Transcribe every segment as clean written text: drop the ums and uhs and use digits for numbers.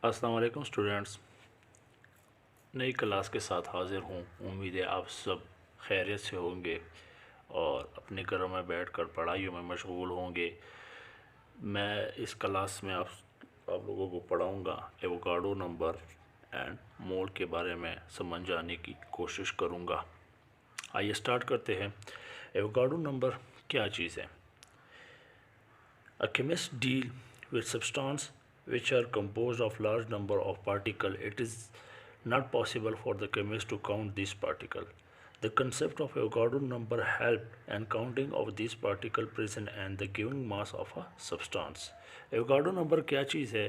अस्सलाम वालेकुम स्टूडेंट्स, नई क्लास के साथ हाज़िर हूँ। उम्मीद है आप सब खैरियत से होंगे और अपने घरों में बैठकर पढ़ाइयों में मशगूल होंगे। मैं इस क्लास में आप लोगों को पढ़ाऊँगा एवोकाडो नंबर एंड मोल के बारे में समझ जाने की कोशिश करूँगा। आइए स्टार्ट करते हैं। एवोकाडो नंबर क्या चीज़ है? A chemist deal with substances which are composed of large number of particles. It is not possible for the chemist to count these particles. The concept of Avogadro number help in counting of these particles present and the giving mass of a substance. Avogadro number क्या चीज़ है?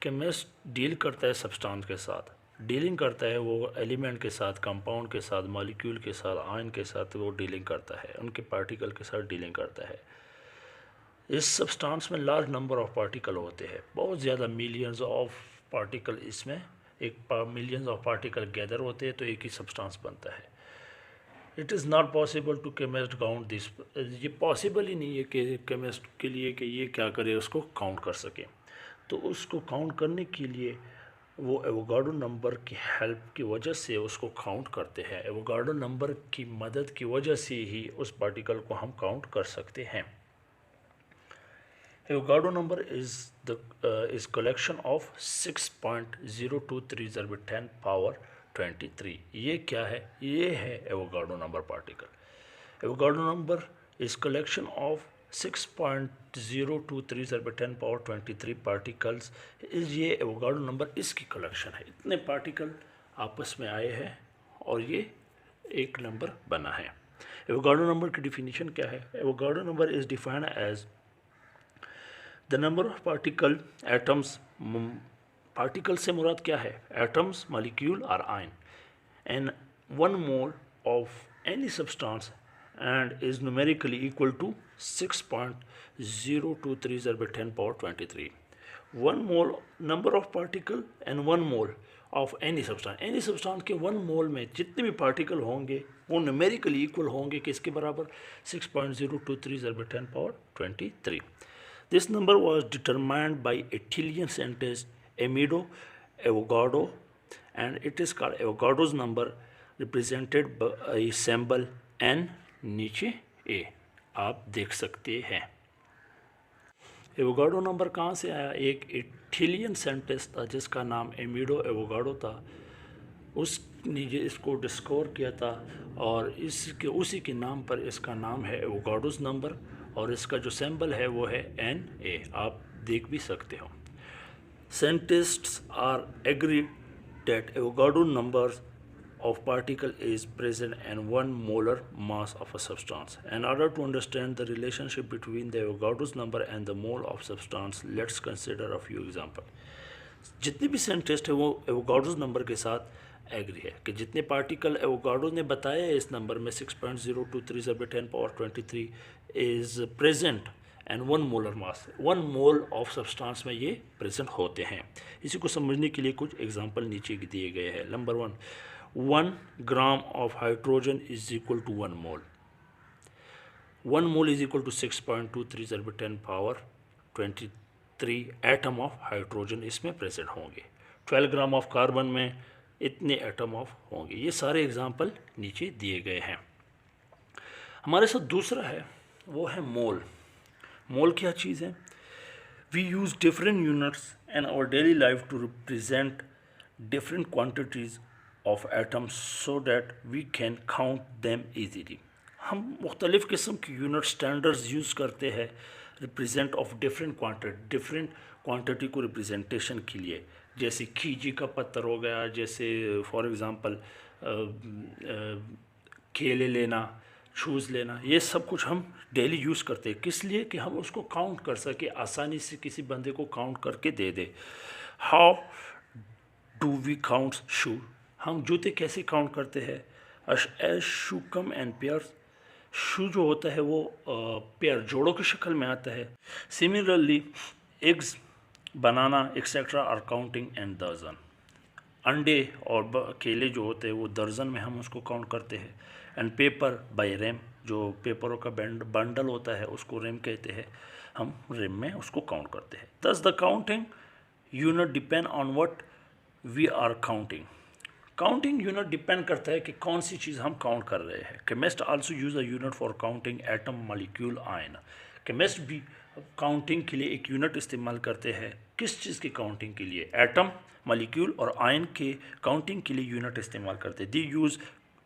Chemist deal करता है substance के साथ, dealing करता है वो एलिमेंट के साथ, कंपाउंड के साथ, मॉलिक्यूल के साथ, आयन के साथ वो डीलिंग करता है, उनके पार्टिकल के साथ डीलिंग करता है। इस सब्सटेंस में लार्ज नंबर ऑफ पार्टिकल होते हैं, बहुत ज़्यादा मिलियंस ऑफ पार्टिकल, इसमें एक मिलियंस ऑफ पार्टिकल गैदर होते हैं तो एक ही सब्सटेंस बनता है। It is not possible to chemist count this. ये पॉसिबल ही नहीं है कि केमिस्ट के लिए कि ये क्या करे, उसको काउंट कर सके। तो उसको काउंट करने के लिए वो एवोगाड्रो नंबर की हेल्प की वजह से उसको काउंट करते हैं। एवोगाड्रो नंबर की मदद की वजह से ही उस पार्टिकल को हम काउंट कर सकते हैं। Avogadro number is collection of 6.023 × 10 power 23। ये क्या है? ये है Avogadro number particle. Avogadro number is collection of 6.023 × 10 power 23 particles. ये एवोगाड्रो नंबर इसकी कलेक्शन है। इतने पार्टिकल आपस में आए हैं और ये एक नंबर बना है। एवोगाड्रो नंबर की डिफिनीशन क्या है? Avogadro number is defined as the number of particle atoms. Particle से मुराद क्या है? एटम्स, मॉलिक्यूल और ion and 1 mole of any substance and is numerically equal to 6.023 × 10 power 23। 1 mole number of particle and 1 mole of any substance. Any substance के 1 मोल में जितने भी particle होंगे वो न्यूमेरिकली इक्वल होंगे किसके बराबर? 6.023 × 10 power 23। This number was determined by Italian scientist Amedeo Avogadro and it is called Avogadro's number, represented by a symbol n नीचे a आप देख सकते हैं। एवोगाड्रो नंबर कहाँ से आया? एक इटालियन साइंटिस्ट था जिसका नाम एमिडो एवोगाड्रो था, उसने इसको डिस्कवर किया था और इसके उसी के नाम पर इसका नाम है एवोगाड्रोस नंबर और इसका जो सिंबल है वो है Na। आप देख भी सकते हो। Scientists are agree that Avogadro number of particle is present in 1 molar mass of a substance. In order to understand the relationship between the Avogadro's number and the mole of substance, let's consider a few examples. जितने भी scientist है वो Avogadro's number के साथ agree है कि जितने particle Avogadro ने बताया है इस नंबर में 6.023 × 10 power 23 is present and 1 molar mass, 1 mole of substance में ये प्रेजेंट होते हैं। इसी को समझने के लिए कुछ एग्जांपल नीचे दिए गए हैं। Number 1 gram of hydrogen is equal to 1 mole. 1 mole is equal to 6.23 × 10 power 23 atom of hydrogen इसमें प्रेजेंट होंगे। 12 ग्राम ऑफ कार्बन में इतने एटम ऑफ होंगे। ये सारे एग्जाम्पल नीचे दिए गए हैं। हमारे साथ दूसरा है वो है मोल। मोल क्या चीज़ है? We use different units in our daily life to represent different quantities of atoms so that we can count them easily. हम मुख्तलिफ़ किस्म की यूनिट स्टैंडर्ड्स यूज़ करते हैं रिप्रेजेंट ऑफ डिफरेंट क्वांटिटी को रिप्रेजेंटेशन के लिए, जैसे खीजी का पत्थर हो गया, जैसे फॉर एग्ज़ाम्पल केले लेना, शूज़ लेना, ये सब कुछ हम डेली यूज़ करते हैं। किस लिए? कि हम उसको काउंट कर सके, आसानी से किसी बंदे को काउंट करके दे दे। How do we count shoe? हम जूते कैसे काउंट करते हैं? As shoe come and pair. Shoe जो होता है वो पेयर जोड़ों की शक्ल में आता है। Similarly eggs, banana etcetera are counting and दर्जन। अंडे और केले जो होते हैं वो दर्जन में हम उसको काउंट करते हैं। एंड पेपर बाय रेम, जो पेपरों का बंडल होता है उसको रेम कहते हैं, हम रेम में उसको काउंट करते हैं। Thus the counting unit depend on what we are counting. Counting unit depend करता है कि कौन सी चीज़ हम काउंट कर रहे हैं। Chemist also use a unit for counting atom molecule ion. Chemist भी काउंटिंग के लिए एक यूनिट इस्तेमाल करते हैं। किस चीज़ की काउंटिंग के लिए? एटम, मॉलिक्यूल और आयन के काउंटिंग के लिए यूनिट इस्तेमाल करते हैं। They use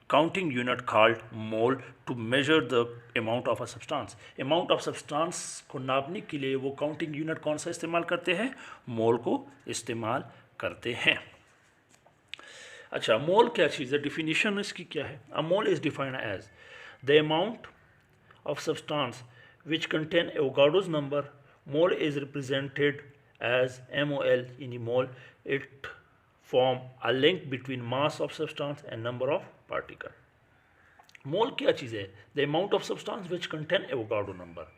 counting unit called mole to measure the amount of a substance. Amount of substance को नापने के लिए वो काउंटिंग यूनिट कौन सा इस्तेमाल करते हैं? मोल को इस्तेमाल करते हैं। अच्छा, मोल क्या चीज़ है? डिफिनीशन इसकी क्या है? A mole is defined as the amount of substance which contain Avogadro's number. Mole is represented as MOL in mole. It form a link between mass of substance and number of particle. मोल क्या चीज़ है? The amount of substance which contain Avogadro number.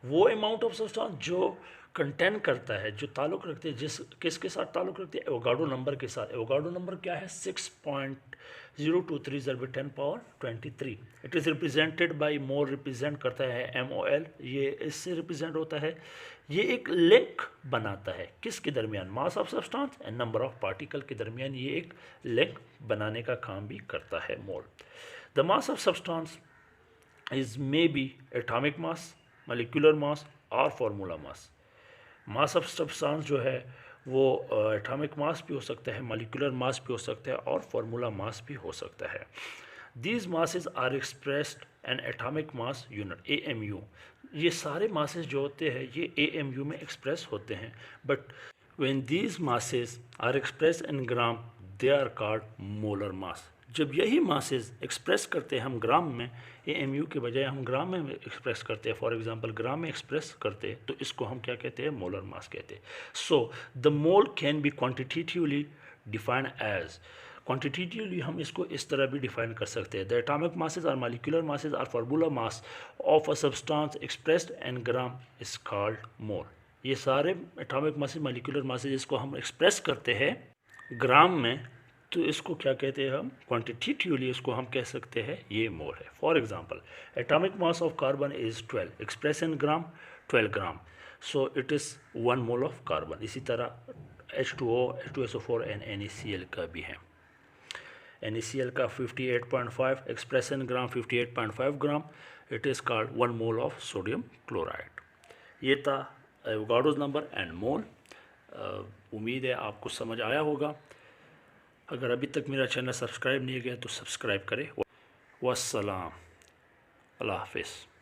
वो amount of substance जो contain करता है, जो ताल्लुक़ रखते हैं, किसके साथ ताल्लुक़ रखते हैं? एवोगाड्रो नंबर के साथ। एवोगाड्रो नंबर क्या है? 6.023 × 10⁻23। It is represented by mole, represent करता है MOL, ये इससे रिप्रेजेंट होता है। ये एक लिंक बनाता है किसके दरमियान? मास of substance and number of particle के दरमियान ये एक लिंक बनाने का काम भी करता है mole. The mass of substance is may be atomic mass, molecular mass और formula mass. Mass of substance जो है वो एटॉमिक मास भी हो सकता है, मॉलिक्यूलर मास भी हो सकता है और फार्मूला मास भी हो सकता है। These masses are expressed an atomic mass unit AMU। ये सारे मासेस जो होते हैं ये AMU में एक्सप्रेस होते हैं। But when these masses are express in gram they are called molar mass. जब यही मासेस एक्सप्रेस करते हैं हम ग्राम में, AMU के बजाय हम ग्राम में एक्सप्रेस करते हैं, फॉर एग्जांपल ग्राम में एक्सप्रेस करते हैं, तो इसको हम क्या कहते हैं? मोलर मास कहते हैं। So the mole can be quantitatively defined as. Quantitatively हम इसको इस तरह भी डिफाइन कर सकते हैं। The atomic masses are molecular masses are formula mass of a substance expressed in gram is called mole. ये सारे एटॉमिक मासेस, मॉलिक्यूलर मासेस जिसको हम एक्सप्रेस करते हैं ग्राम में, तो इसको क्या कहते हैं हम? क्वांटिटेटिवली इसको हम कह सकते हैं ये मोल है। For example atomic mass of carbon is 12, express in gram 12 gram, so it is 1 mole of carbon. इसी तरह H2O, H2SO4 एंड NaCl का भी है। NaCl का 58.5, express in gram 58.5 gram, it is called 1 mole of sodium chloride. ये था Avogadro's number and मोल। उम्मीद है आपको समझ आया होगा। अगर अभी तक मेरा चैनल सब्सक्राइब नहीं किया तो सब्सक्राइब करें। वस्सलाम, अल्लाह हाफिज़।